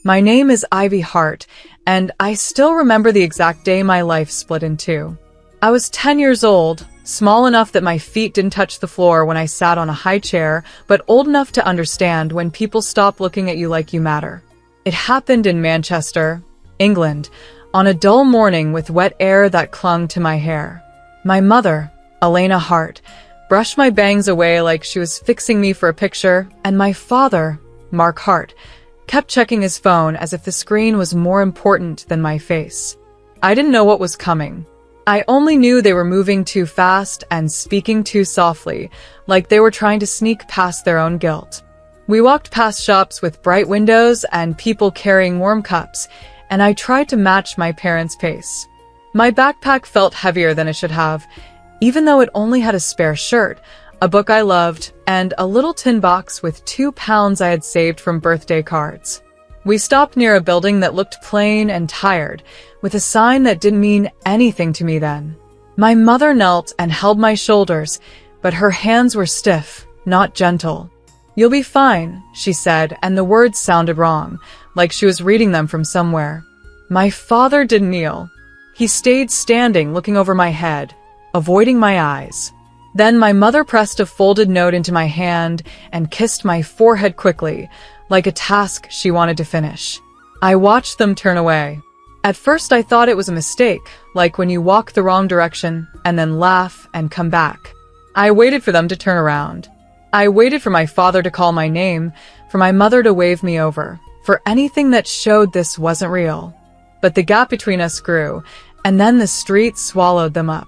My name is Ivy Hart, and I still remember the exact day my life split in two. I was 10 years old, small enough that my feet didn't touch the floor when I sat on a high chair, but old enough to understand when people stop looking at you like you matter. It happened in Manchester, England, on a dull morning with wet air that clung to my hair. My mother, Elena Hart, brushed my bangs away like she was fixing me for a picture, and my father, Mark Hart, kept checking his phone as if the screen was more important than my face. I didn't know what was coming. I only knew they were moving too fast and speaking too softly, like they were trying to sneak past their own guilt. We walked past shops with bright windows and people carrying warm cups, and I tried to match my parents' pace. My backpack felt heavier than it should have, even though it only had a spare shirt, a book I loved, and a little tin box with £2 I had saved from birthday cards. We stopped near a building that looked plain and tired, with a sign that didn't mean anything to me then. My mother knelt and held my shoulders, but her hands were stiff, not gentle. "You'll be fine," she said, and the words sounded wrong, like she was reading them from somewhere. My father didn't kneel. He stayed standing, looking over my head, avoiding my eyes. Then my mother pressed a folded note into my hand and kissed my forehead quickly, like a task she wanted to finish. I watched them turn away. At first I thought it was a mistake, like when you walk the wrong direction and then laugh and come back. I waited for them to turn around. I waited for my father to call my name, for my mother to wave me over, for anything that showed this wasn't real. But the gap between us grew, and then the street swallowed them up.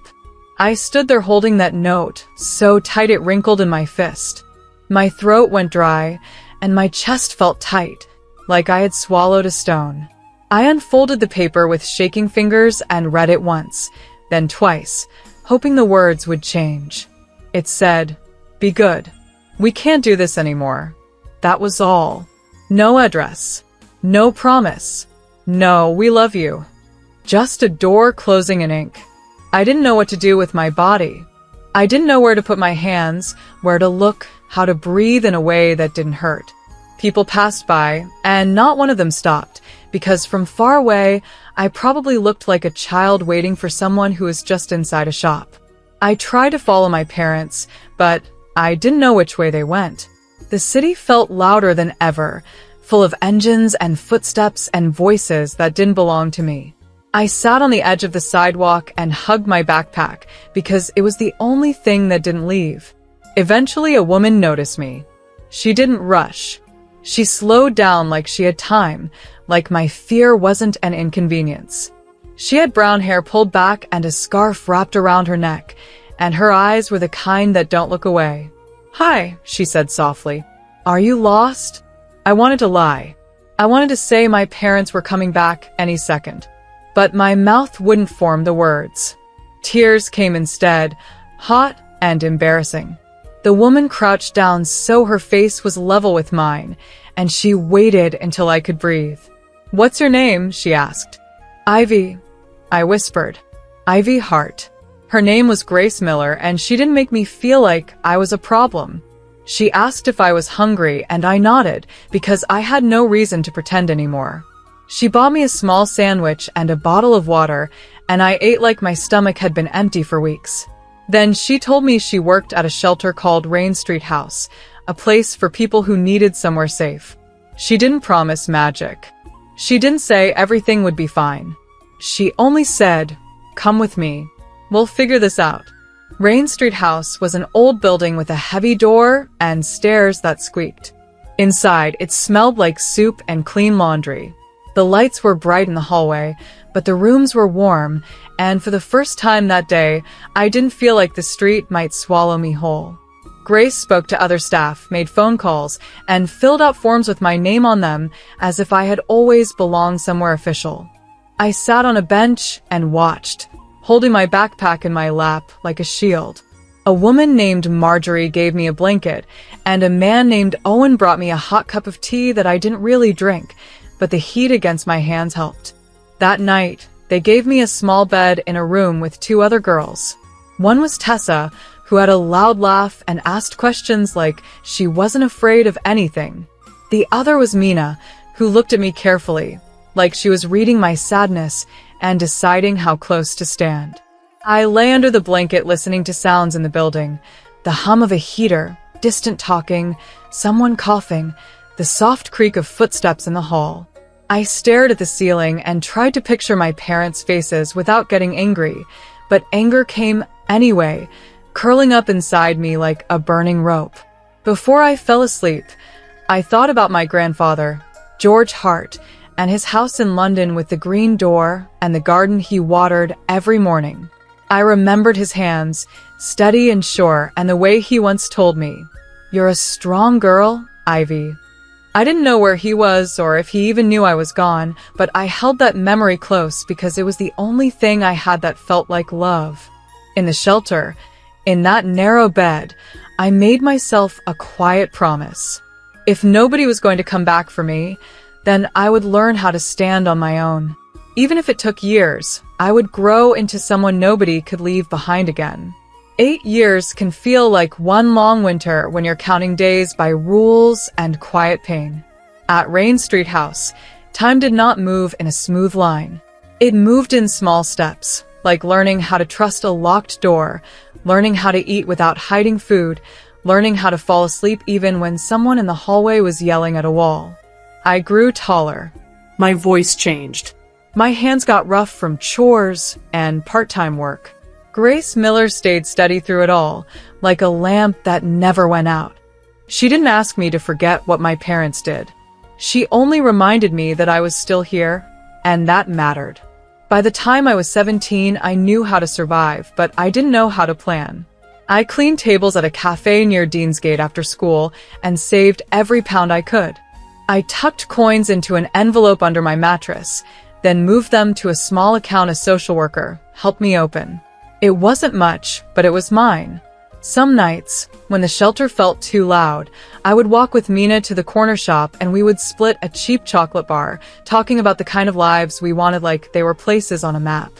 I stood there holding that note, so tight it wrinkled in my fist. My throat went dry, and my chest felt tight, like I had swallowed a stone. I unfolded the paper with shaking fingers and read it once, then twice, hoping the words would change. It said, "Be good. We can't do this anymore." That was all. No address. No promise. No, "We love you." Just a door closing in ink. I didn't know what to do with my body. I didn't know where to put my hands, where to look, how to breathe in a way that didn't hurt. People passed by, and not one of them stopped, because from far away, I probably looked like a child waiting for someone who was just inside a shop. I tried to follow my parents, but I didn't know which way they went. The city felt louder than ever, full of engines and footsteps and voices that didn't belong to me. I sat on the edge of the sidewalk and hugged my backpack because it was the only thing that didn't leave. Eventually, a woman noticed me. She didn't rush. She slowed down like she had time, like my fear wasn't an inconvenience. She had brown hair pulled back and a scarf wrapped around her neck, and her eyes were the kind that don't look away. "Hi," she said softly. "Are you lost?" I wanted to lie. I wanted to say my parents were coming back any second. But my mouth wouldn't form the words. Tears came instead, hot and embarrassing. The woman crouched down so her face was level with mine, and she waited until I could breathe. "What's your name?" she asked. "Ivy," I whispered. "Ivy Hart." Her name was Grace Miller, and she didn't make me feel like I was a problem. She asked if I was hungry, and I nodded, because I had no reason to pretend anymore. She bought me a small sandwich and a bottle of water, and I ate like my stomach had been empty for weeks. Then she told me she worked at a shelter called Rain Street House, a place for people who needed somewhere safe. She didn't promise magic. She didn't say everything would be fine. She only said, "Come with me. We'll figure this out." Rain Street House was an old building with a heavy door and stairs that squeaked. Inside, it smelled like soup and clean laundry. The lights were bright in the hallway, but the rooms were warm, and for the first time that day, I didn't feel like the street might swallow me whole. Grace spoke to other staff, made phone calls, and filled out forms with my name on them as if I had always belonged somewhere official. I sat on a bench and watched, holding my backpack in my lap like a shield. A woman named Marjorie gave me a blanket, and a man named Owen brought me a hot cup of tea that I didn't really drink, but the heat against my hands helped. That night, they gave me a small bed in a room with two other girls. One was Tessa, who had a loud laugh and asked questions like she wasn't afraid of anything. The other was Mina, who looked at me carefully, like she was reading my sadness and deciding how close to stand. I lay under the blanket listening to sounds in the building, the hum of a heater, distant talking, someone coughing, the soft creak of footsteps in the hall. I stared at the ceiling and tried to picture my parents' faces without getting angry, but anger came anyway, curling up inside me like a burning rope. Before I fell asleep, I thought about my grandfather, George Hart, and his house in London with the green door and the garden he watered every morning. I remembered his hands, steady and sure, and the way he once told me, "You're a strong girl, Ivy." I didn't know where he was or if he even knew I was gone, but I held that memory close because it was the only thing I had that felt like love. In the shelter, in that narrow bed, I made myself a quiet promise. If nobody was going to come back for me, then I would learn how to stand on my own. Even if it took years, I would grow into someone nobody could leave behind again. 8 years can feel like one long winter when you're counting days by rules and quiet pain. At Rain Street House, time did not move in a smooth line. It moved in small steps, like learning how to trust a locked door, learning how to eat without hiding food, learning how to fall asleep even when someone in the hallway was yelling at a wall. I grew taller. My voice changed. My hands got rough from chores and part-time work. Grace Miller stayed steady through it all, like a lamp that never went out. She didn't ask me to forget what my parents did. She only reminded me that I was still here, and that mattered. By the time I was 17, I knew how to survive, but I didn't know how to plan. I cleaned tables at a cafe near Deansgate after school and saved every pound I could. I tucked coins into an envelope under my mattress, then moved them to a small account a social worker helped me open. It wasn't much, but it was mine. Some nights, when the shelter felt too loud, I would walk with Mina to the corner shop and we would split a cheap chocolate bar, talking about the kind of lives we wanted like they were places on a map.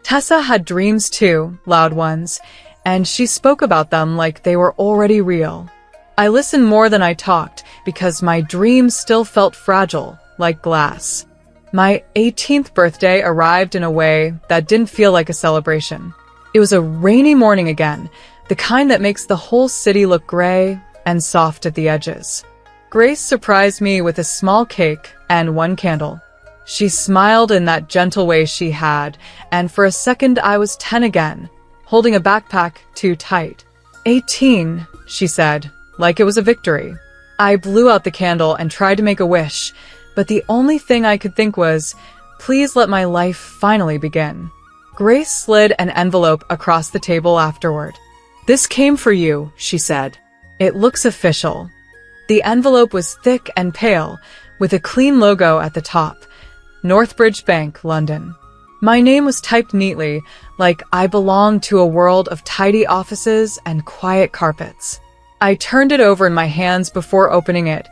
Tessa had dreams too, loud ones, and she spoke about them like they were already real. I listened more than I talked because my dreams still felt fragile, like glass. My 18th birthday arrived in a way that didn't feel like a celebration. It was a rainy morning again, the kind that makes the whole city look gray and soft at the edges. Grace surprised me with a small cake and one candle. She smiled in that gentle way she had, and for a second I was 10 again, holding a backpack too tight. 18, she said, like it was a victory. I blew out the candle and tried to make a wish, but the only thing I could think was, please let my life finally begin. Grace slid an envelope across the table afterward. "This came for you," she said. "It looks official." The envelope was thick and pale, with a clean logo at the top. Northbridge Bank, London. My name was typed neatly, like I belonged to a world of tidy offices and quiet carpets. I turned it over in my hands before opening it,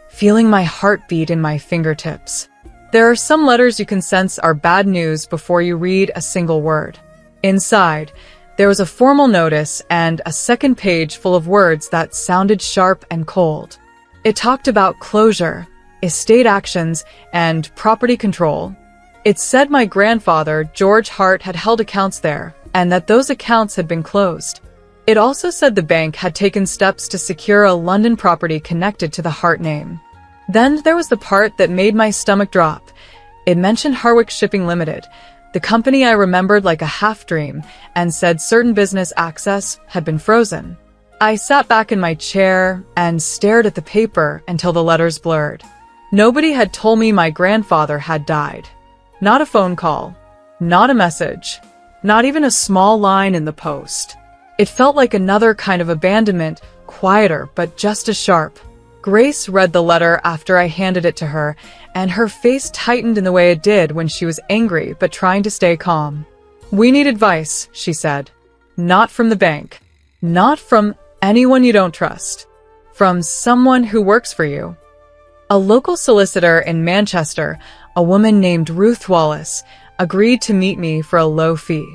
feeling my heart beat in my fingertips. There are some letters you can sense are bad news before you read a single word. Inside, there was a formal notice and a second page full of words that sounded sharp and cold. It talked about closure, estate actions, and property control. It said my grandfather, George Hart, had held accounts there, and that those accounts had been closed. It also said the bank had taken steps to secure a London property connected to the Hart name. Then there was the part that made my stomach drop. It mentioned Harwick Shipping Limited, the company I remembered like a half-dream, and said certain business access had been frozen. I sat back in my chair and stared at the paper until the letters blurred. Nobody had told me my grandfather had died. Not a phone call, not a message, not even a small line in the post. It felt like another kind of abandonment, quieter but just as sharp. Grace read the letter after I handed it to her, and her face tightened in the way it did when she was angry but trying to stay calm. "We need advice," she said. "Not from the bank. Not from anyone you don't trust. From someone who works for you." A local solicitor in Manchester, a woman named Ruth Wallace, agreed to meet me for a low fee.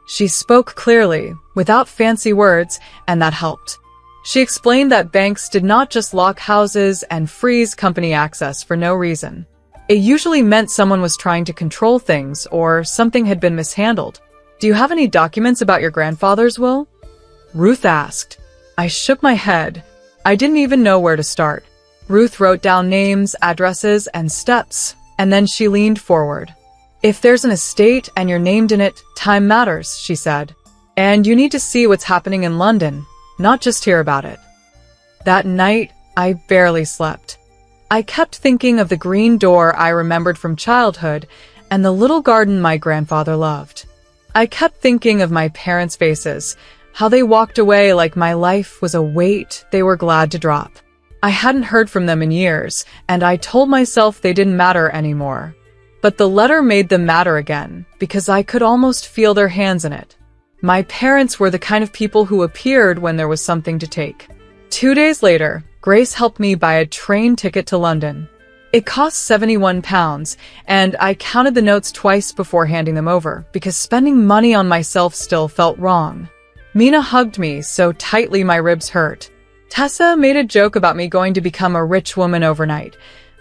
She spoke clearly, without fancy words, and that helped. She explained that banks did not just lock houses and freeze company access for no reason. It usually meant someone was trying to control things or something had been mishandled. Do you have any documents about your grandfather's will? Ruth asked. I shook my head. I didn't even know where to start. Ruth wrote down names, addresses, and steps, and then she leaned forward. If there's an estate and you're named in it, time matters, she said. And you need to see what's happening in London, not just hear about it. That night, I barely slept. I kept thinking of the green door I remembered from childhood and the little garden my grandfather loved. I kept thinking of my parents' faces, how they walked away like my life was a weight they were glad to drop. I hadn't heard from them in years, and I told myself they didn't matter anymore. But the letter made them matter again, because I could almost feel their hands in it. My parents were the kind of people who appeared when there was something to take. 2 days later, Grace helped me buy a train ticket to London. It cost £71, and I counted the notes twice before handing them over, because spending money on myself still felt wrong. Mina hugged me so tightly my ribs hurt. Tessa made a joke about me going to become a rich woman overnight,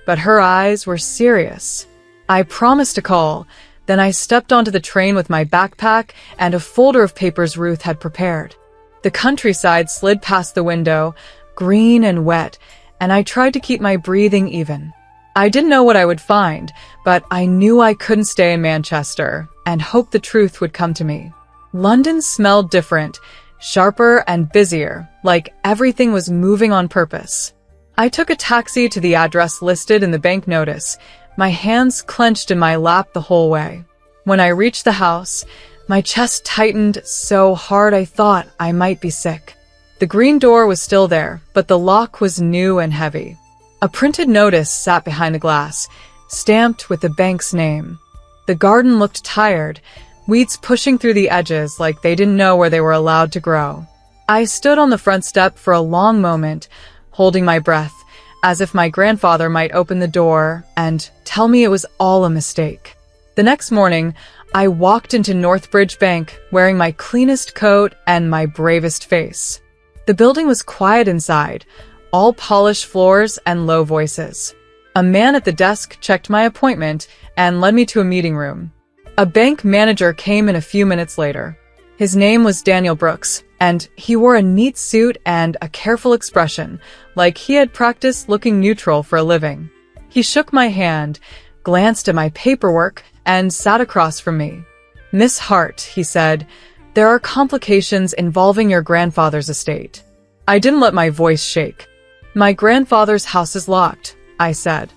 but her eyes were serious. I promised to call. Then I stepped onto the train with my backpack and a folder of papers Ruth had prepared. The countryside slid past the window, green and wet, and I tried to keep my breathing even. I didn't know what I would find, but I knew I couldn't stay in Manchester and hoped the truth would come to me. London smelled different, sharper and busier, like everything was moving on purpose. I took a taxi to the address listed in the bank notice, my hands clenched in my lap the whole way. When I reached the house, my chest tightened so hard I thought I might be sick. The green door was still there, but the lock was new and heavy. A printed notice sat behind the glass, stamped with the bank's name. The garden looked tired, weeds pushing through the edges like they didn't know where they were allowed to grow. I stood on the front step for a long moment, holding my breath, as if my grandfather might open the door and tell me it was all a mistake. The next morning, I walked into Northbridge Bank wearing my cleanest coat and my bravest face. The building was quiet inside, all polished floors and low voices. A man at the desk checked my appointment and led me to a meeting room. A bank manager came in a few minutes later. His name was Daniel Brooks, and he wore a neat suit and a careful expression, like he had practiced looking neutral for a living. He shook my hand, glanced at my paperwork, and sat across from me. "Miss Hart," he said, "there are complications involving your grandfather's estate." I didn't let my voice shake. "My grandfather's house is locked," I said,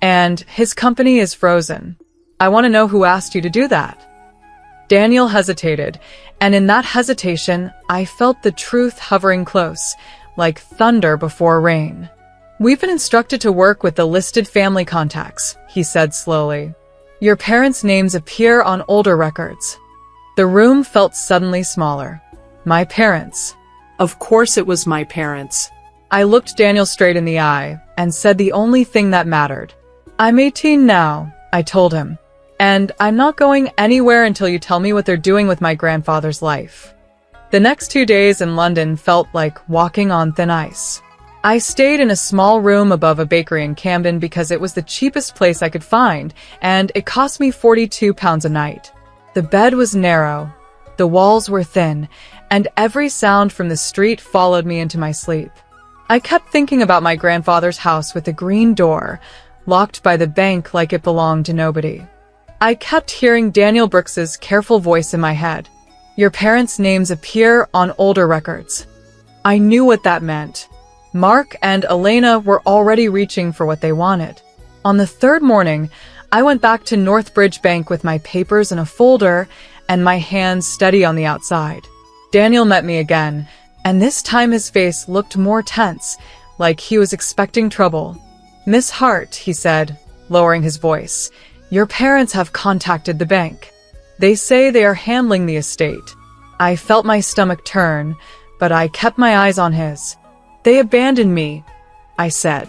"and his company is frozen. I want to know who asked you to do that." Daniel hesitated, and in that hesitation, I felt the truth hovering close, like thunder before rain. "We've been instructed to work with the listed family contacts," he said slowly. "Your parents' names appear on older records." The room felt suddenly smaller. My parents. Of course it was my parents. I looked Daniel straight in the eye and said the only thing that mattered. "I'm 18 now," I told him, "and I'm not going anywhere until you tell me what they're doing with my grandfather's life." The next 2 days in London felt like walking on thin ice. I stayed in a small room above a bakery in Camden because it was the cheapest place I could find, and it cost me £42 a night. The bed was narrow, the walls were thin, and every sound from the street followed me into my sleep. I kept thinking about my grandfather's house with the green door, locked by the bank like it belonged to nobody. I kept hearing Daniel Brooks's careful voice in my head. "Your parents' names appear on older records." I knew what that meant. Mark and Elena were already reaching for what they wanted. On the third morning, I went back to Northbridge Bank with my papers in a folder and my hands steady on the outside. Daniel met me again, and this time his face looked more tense, like he was expecting trouble. "Miss Hart," he said, lowering his voice, "your parents have contacted the bank. They say they are handling the estate." I felt my stomach turn, but I kept my eyes on his. "They abandoned me," I said.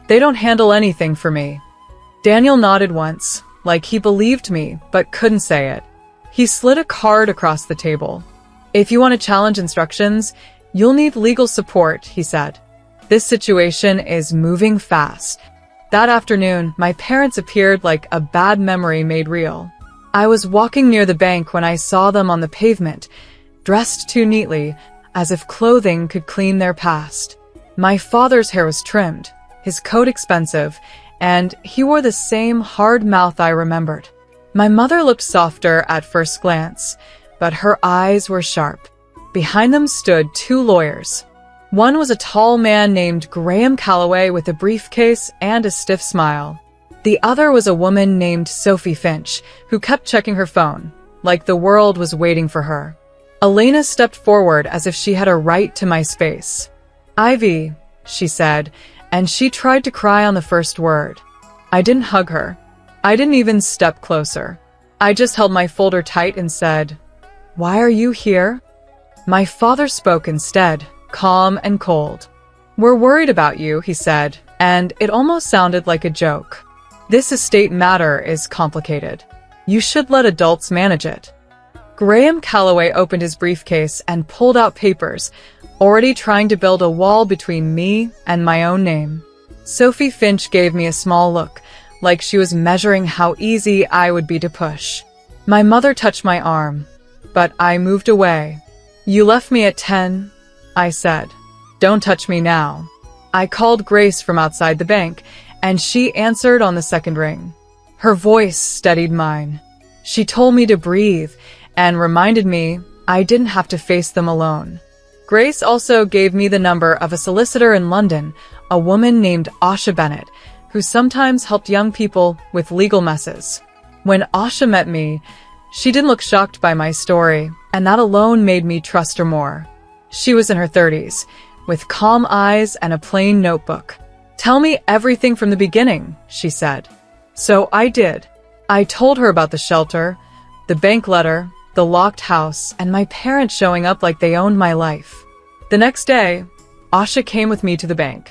"They don't handle anything for me." Daniel nodded once, like he believed me, but couldn't say it. He slid a card across the table. "If you want to challenge instructions, you'll need legal support," he said. "This situation is moving fast." That afternoon, my parents appeared like a bad memory made real. I was walking near the bank when I saw them on the pavement, dressed too neatly, as if clothing could clean their past. My father's hair was trimmed, his coat expensive, and he wore the same hard mouth I remembered. My mother looked softer at first glance, but her eyes were sharp. Behind them stood two lawyers. One was a tall man named Graham Calloway with a briefcase and a stiff smile. The other was a woman named Sophie Finch, who kept checking her phone, like the world was waiting for her. Elena stepped forward as if she had a right to my space. "Ivy," she said, and she tried to cry on the first word. I didn't hug her. I didn't even step closer. I just held my folder tight and said, "Why are you here?" My father spoke instead, calm and cold. "We're worried about you," he said, and it almost sounded like a joke. "This estate matter is complicated. You should let adults manage it." Graham Calloway opened his briefcase and pulled out papers, already trying to build a wall between me and my own name. Sophie Finch gave me a small look, like she was measuring how easy I would be to push. My mother touched my arm, but I moved away. "You left me at 10, I said. "Don't touch me now." I called Grace from outside the bank, and she answered on the second ring. Her voice steadied mine. She told me to breathe and reminded me I didn't have to face them alone. Grace also gave me the number of a solicitor in London, a woman named Asha Bennett, who sometimes helped young people with legal messes. When Asha met me, she didn't look shocked by my story, and that alone made me trust her more. She was in her 30s, with calm eyes and a plain notebook. "Tell me everything from the beginning," she said. So I did. I told her about the shelter, the bank letter, the locked house, and my parents showing up like they owned my life. The next day, Asha came with me to the bank.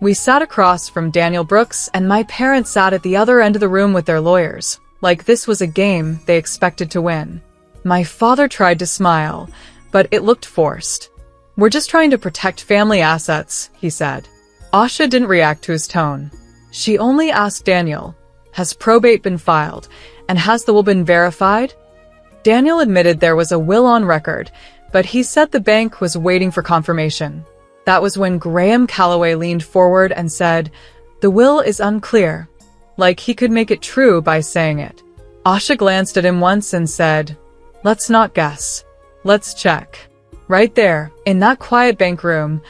We sat across from Daniel Brooks, and my parents sat at the other end of the room with their lawyers, like this was a game they expected to win. My father tried to smile, but it looked forced. "We're just trying to protect family assets," he said. Asha didn't react to his tone. She only asked Daniel, "Has probate been filed, and has the will been verified?" Daniel admitted there was a will on record, but he said the bank was waiting for confirmation. That was when Graham Calloway leaned forward and said, "The will is unclear," like he could make it true by saying it. Asha glanced at him once and said, "Let's not guess. Let's check." Right there, in that quiet bank room,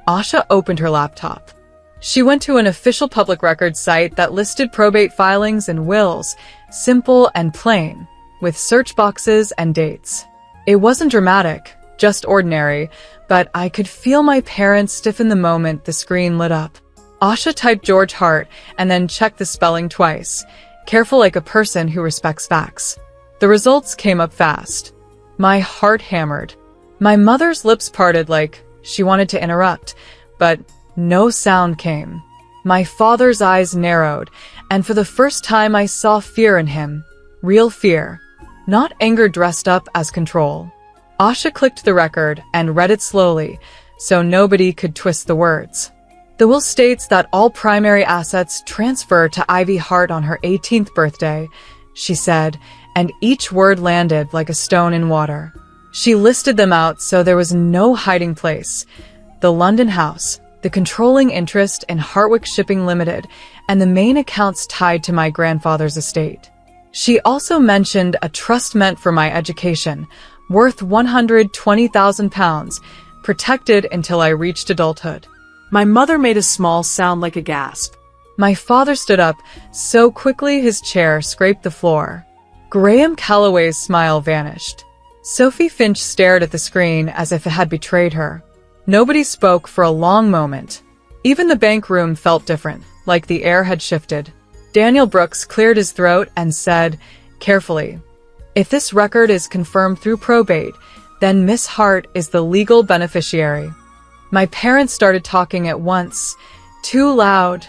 Asha opened her laptop. She went to an official public records site that listed probate filings and wills, simple and plain, with search boxes and dates. It wasn't dramatic, just ordinary, but I could feel my parents stiffen the moment the screen lit up. Asha typed George Hart and then checked the spelling twice, careful like a person who respects facts. The results came up fast. My heart hammered. My mother's lips parted like she wanted to interrupt, but no sound came. My father's eyes narrowed, and for the first time I saw fear in him. Real fear. Not anger dressed up as control. Asha clicked the record and read it slowly, so nobody could twist the words. "The will states that all primary assets transfer to Ivy Hart on her 18th birthday," she said, and each word landed like a stone in water. She listed them out so there was no hiding place. The London house, the controlling interest in Hartwick Shipping Limited, and the main accounts tied to my grandfather's estate. She also mentioned a trust meant for my education, worth £120,000, protected until I reached adulthood. My mother made a small sound like a gasp. My father stood up so quickly his chair scraped the floor. Graham Calloway's smile vanished. Sophie Finch stared at the screen as if it had betrayed her. Nobody spoke for a long moment. Even the bank room felt different, like the air had shifted. Daniel Brooks cleared his throat and said, carefully, "If this record is confirmed through probate, then Miss Hart is the legal beneficiary." My parents started talking at once, too loud,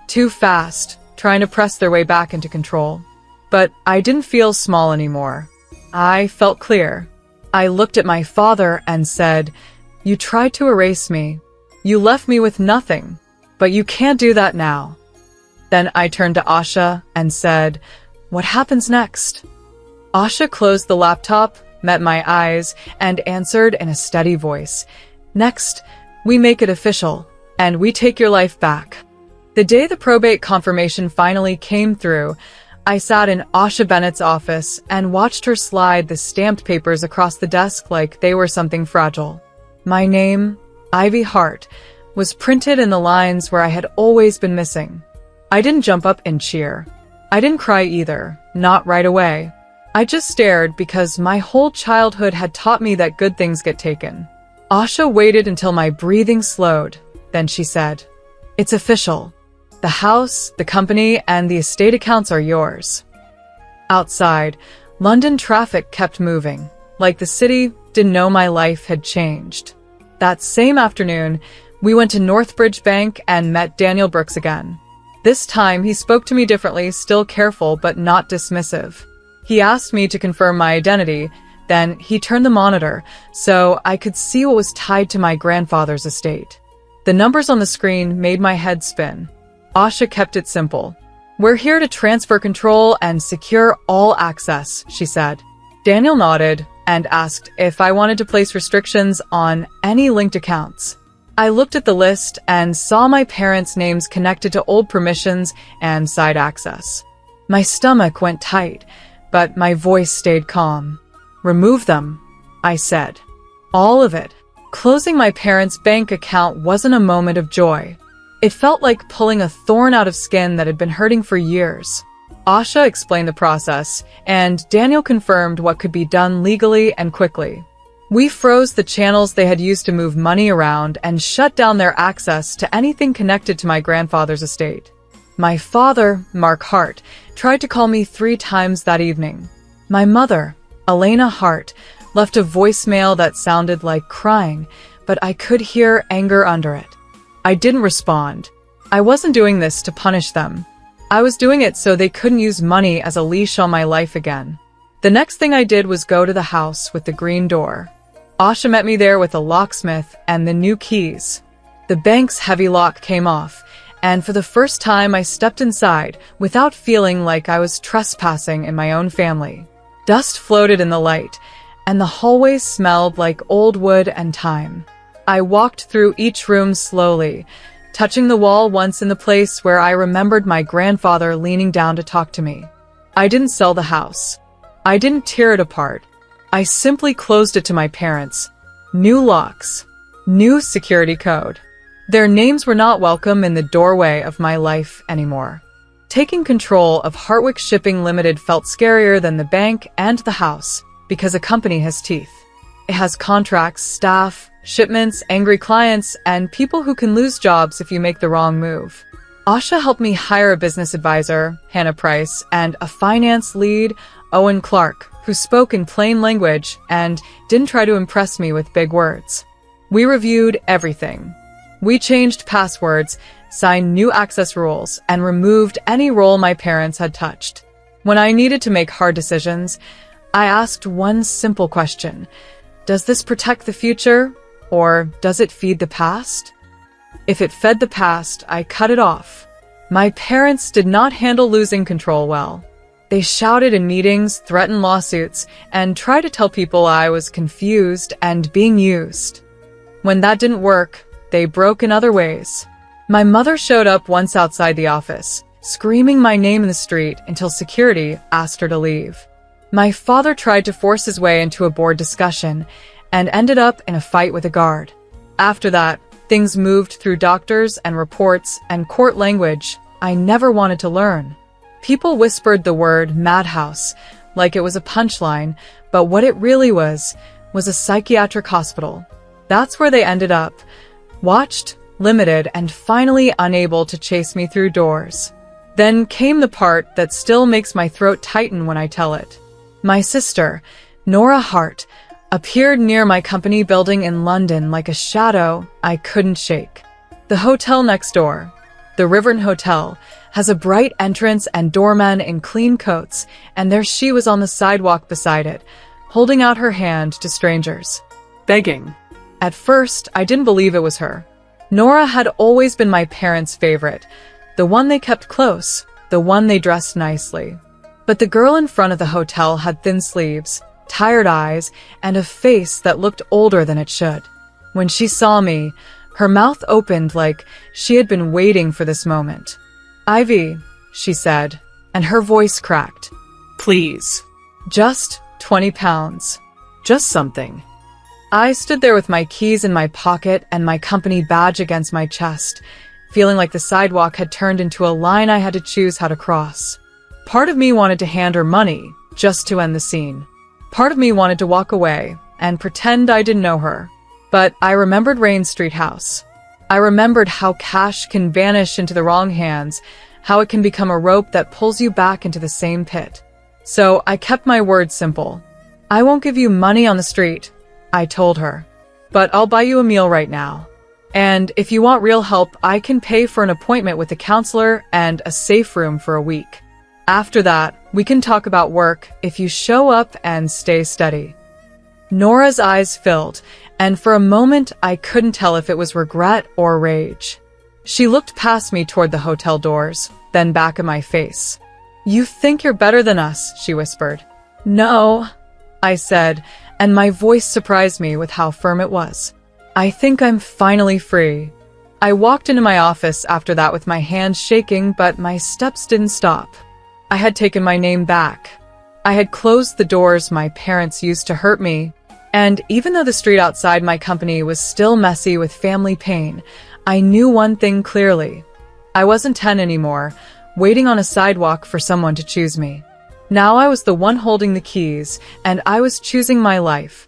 too fast, trying to press their way back into control. But I didn't feel small anymore. I felt clear. I looked at my father and said, "You tried to erase me. You left me with nothing, but you can't do that now." Then I turned to Asha and said, "What happens next?" Asha closed the laptop, met my eyes, and answered in a steady voice, "Next, we make it official, and we take your life back." The day the probate confirmation finally came through, I sat in Asha Bennett's office and watched her slide the stamped papers across the desk like they were something fragile. My name, Ivy Hart, was printed in the lines where I had always been missing. I didn't jump up and cheer. I didn't cry either, not right away. I just stared because my whole childhood had taught me that good things get taken. Asha waited until my breathing slowed. Then she said, "It's official. The house, the company, and the estate accounts are yours." Outside, London traffic kept moving, like the city didn't know my life had changed. That same afternoon, we went to Northbridge Bank and met Daniel Brooks again. This time, he spoke to me differently, still careful but not dismissive. He asked me to confirm my identity, then he turned the monitor so I could see what was tied to my grandfather's estate. The numbers on the screen made my head spin. Asha kept it simple. "We're here to transfer control and secure all access," she said. Daniel nodded and asked if I wanted to place restrictions on any linked accounts. I looked at the list and saw my parents' names connected to old permissions and side access. My stomach went tight, but my voice stayed calm. "Remove them," I said. All of it. Closing my parents' bank account wasn't a moment of joy. It felt like pulling a thorn out of skin that had been hurting for years. Asha explained the process, and Daniel confirmed what could be done legally and quickly. We froze the channels they had used to move money around and shut down their access to anything connected to my grandfather's estate. My father, Mark Hart, tried to call me 3 times that evening. My mother, Elena Hart, left a voicemail that sounded like crying, but I could hear anger under it. I didn't respond. I wasn't doing this to punish them. I was doing it so they couldn't use money as a leash on my life again. The next thing I did was go to the house with the green door. Asha met me there with a locksmith and the new keys. The bank's heavy lock came off, and for the first time I stepped inside without feeling like I was trespassing in my own family. Dust floated in the light, and the hallways smelled like old wood and time. I walked through each room slowly, touching the wall once in the place where I remembered my grandfather leaning down to talk to me. I didn't sell the house. I didn't tear it apart. I simply closed it to my parents. New locks. New security code. Their names were not welcome in the doorway of my life anymore. Taking control of Hartwick Shipping Limited felt scarier than the bank and the house, because a company has teeth. It has contracts, staff, shipments, angry clients, and people who can lose jobs if you make the wrong move. Asha helped me hire a business advisor, Hannah Price, and a finance lead, Owen Clark, who spoke in plain language and didn't try to impress me with big words. We reviewed everything. We changed passwords, signed new access rules, and removed any role my parents had touched. When I needed to make hard decisions, I asked one simple question. Does this protect the future, or does it feed the past? If it fed the past, I cut it off. My parents did not handle losing control well. They shouted in meetings, threatened lawsuits, and tried to tell people I was confused and being used. When that didn't work, they broke in other ways. My mother showed up once outside the office, screaming my name in the street until security asked her to leave. My father tried to force his way into a board discussion and ended up in a fight with a guard. After that, things moved through doctors and reports and court language I never wanted to learn. People whispered the word madhouse like it was a punchline, but what it really was a psychiatric hospital. That's where they ended up, watched, limited, and finally unable to chase me through doors. Then came the part that still makes my throat tighten when I tell it. My sister, Nora Hart, appeared near my company building in London like a shadow I couldn't shake. The hotel next door, the Riverton Hotel, has a bright entrance and doormen in clean coats, and there she was on the sidewalk beside it, holding out her hand to strangers. Begging. At first, I didn't believe it was her. Nora had always been my parents' favorite, the one they kept close, the one they dressed nicely. But the girl in front of the hotel had thin sleeves, tired eyes, and a face that looked older than it should. When she saw me, her mouth opened like she had been waiting for this moment. "Ivy," she said, and her voice cracked. Please. "Just 20 pounds. Just something. I stood there with my keys in my pocket and my company badge against my chest, feeling like the sidewalk had turned into a line I had to choose how to cross. Part of me wanted to hand her money, just to end the scene. Part of me wanted to walk away and pretend I didn't know her. But I remembered Rain Street House. I remembered how cash can vanish into the wrong hands, how it can become a rope that pulls you back into the same pit. So I kept my words simple. "I won't give you money on the street," I told her, "but I'll buy you a meal right now. And if you want real help, I can pay for an appointment with a counselor and a safe room for a week. After that, we can talk about work if you show up and stay steady." Nora's eyes filled, and for a moment I couldn't tell if it was regret or rage. She looked past me toward the hotel doors, then back at my face. "You think you're better than us," she whispered. "No," I said, and my voice surprised me with how firm it was. "I think I'm finally free." I walked into my office after that with my hands shaking, but my steps didn't stop. I had taken my name back. I had closed the doors my parents used to hurt me, and even though the street outside my company was still messy with family pain, I knew one thing clearly. I wasn't 10 anymore, waiting on a sidewalk for someone to choose me. Now I was the one holding the keys, and I was choosing my life.